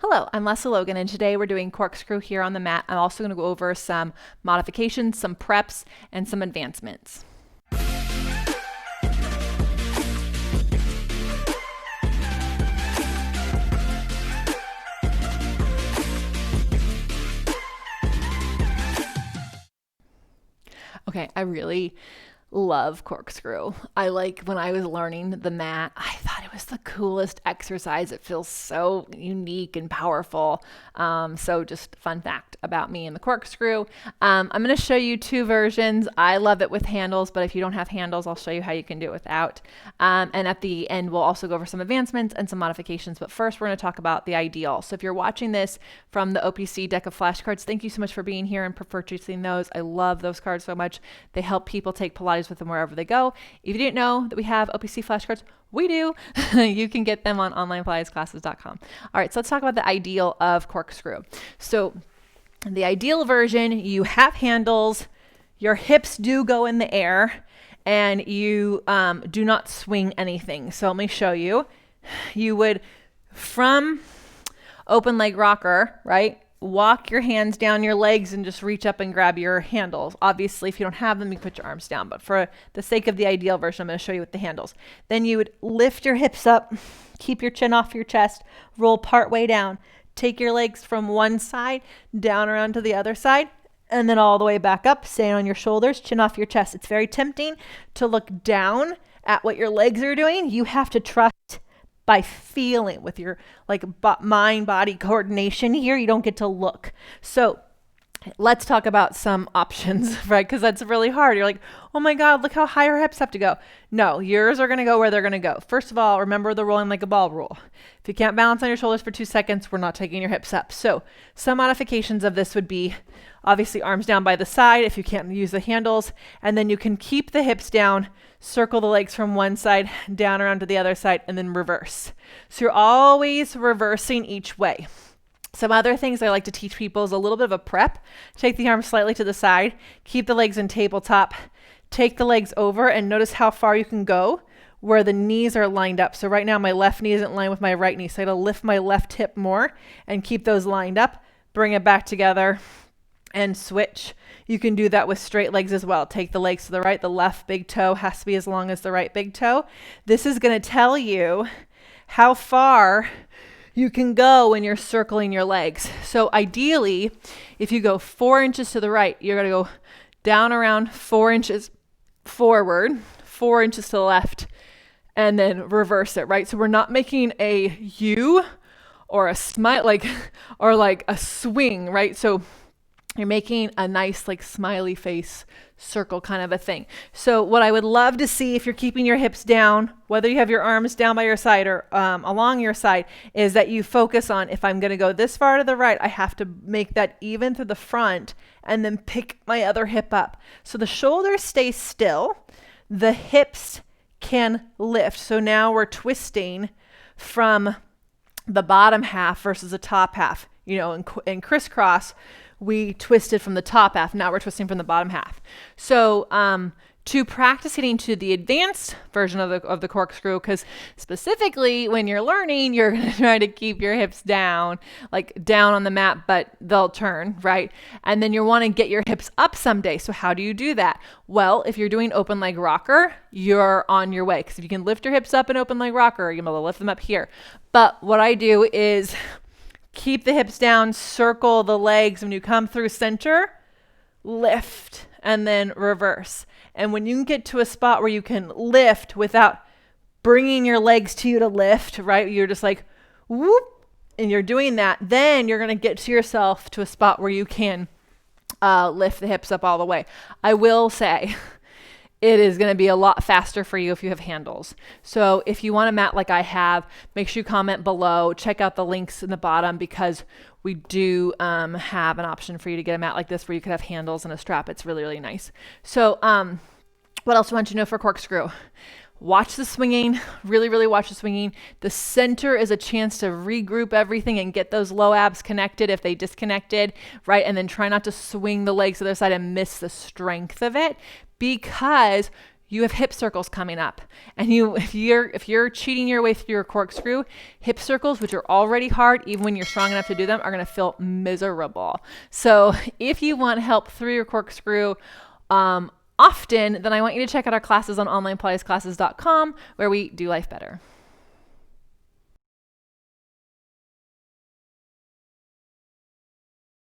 Hello, I'm Lesley Logan, and today we're doing corkscrew here on the mat. I'm also going to go over some modifications, some preps, and some advancements. Okay, I really love corkscrew. When I was learning the mat, I thought it was the coolest exercise. It feels so unique and powerful. So just fun fact about me and the corkscrew. I'm going to show you two versions. I love it with handles, but if you don't have handles, I'll show you how you can do it without. And at the end, we'll also go over some advancements and some modifications. But first, we're going to talk about the ideal. So if you're watching this from the OPC deck of flashcards, thank you so much for being here and for purchasing those. I love those cards so much. They help people take Pilates with them wherever they go. If you didn't know that we have OPC flashcards, we do. You can get them on onlinepilatesclasses.com. All right, so let's talk about the ideal of corkscrew. So the ideal version, you have handles, your hips do go in the air, and you do not swing anything. So let me show you. You would, from open leg rocker, right? Walk your hands down your legs and just reach up and grab your handles. Obviously, if you don't have them, you put your arms down. But for the sake of the ideal version, I'm going to show you with the handles. Then you would lift your hips up, keep your chin off your chest, roll part way down. Take your legs from one side down around to the other side, and then all the way back up. Stay on your shoulders, chin off your chest. It's very tempting to look down at what your legs are doing. You have to trust by feeling with your mind-body coordination here. You don't get to look. So let's talk about some options, right? Because that's really hard. You're like, oh my God, look how high our hips have to go. No, yours are going to go where they're going to go. First of all, remember the rolling like a ball rule. If you can't balance on your shoulders for 2 seconds, we're not taking your hips up. So some modifications of this would be obviously arms down by the side if you can't use the handles, and then you can keep the hips down, circle the legs from one side down around to the other side, and then reverse. So you're always reversing each way. Some other things I like to teach people is a little bit of a prep. Take the arms slightly to the side, keep the legs in tabletop, take the legs over, and notice how far you can go where the knees are lined up. So right now my left knee isn't lined with my right knee, so I gotta lift my left hip more and keep those lined up, bring it back together, and switch. You can do that with straight legs as well. Take the legs to the right. The left big toe has to be as long as the right big toe. This is going to tell you how far you can go when you're circling your legs. So ideally, if you go 4 inches to the right, you're going to go down around 4 inches forward, 4 inches to the left, and then reverse it, right? So we're not making a U or a smile, or a swing, right? So you're making a nice smiley face circle kind of a thing. So what I would love to see, if you're keeping your hips down, whether you have your arms down by your side or along your side, is that you focus on, if I'm going to go this far to the right, I have to make that even to the front and then pick my other hip up. So the shoulders stay still, the hips can lift. So now we're twisting from the bottom half versus the top half. In crisscross, we twisted from the top half. Now we're twisting from the bottom half. So to practice getting to the advanced version of the corkscrew, because specifically when you're learning, you're going to try to keep your hips down, down on the mat, but they'll turn, right? And then you want to get your hips up someday. So how do you do that? Well, if you're doing open leg rocker, you're on your way. Because if you can lift your hips up in open leg rocker, you're able to lift them up here. But what I do is keep the hips down, circle the legs. When you come through center, lift, and then reverse. And when you can get to a spot where you can lift without bringing your legs to you to lift, right? You're just whoop, and you're doing that. Then you're going to get to yourself to a spot where you can lift the hips up all the way. I will say, it is going to be a lot faster for you if you have handles. So if you want a mat like I have, make sure you comment below. Check out the links in the bottom, because we do have an option for you to get a mat like this where you could have handles and a strap. It's really, really nice. So what else do I want you to know for corkscrew? Watch the swinging, really, really watch the swinging. The center is a chance to regroup everything and get those low abs connected if they disconnected, right? And then try not to swing the legs to the other side and miss the strength of it, because you have hip circles coming up, and if you're cheating your way through your corkscrew, hip circles, which are already hard, even when you're strong enough to do them, are going to feel miserable. So if you want help through your corkscrew often, then I want you to check out our classes on onlinepilatesclasses.com, where we do life better.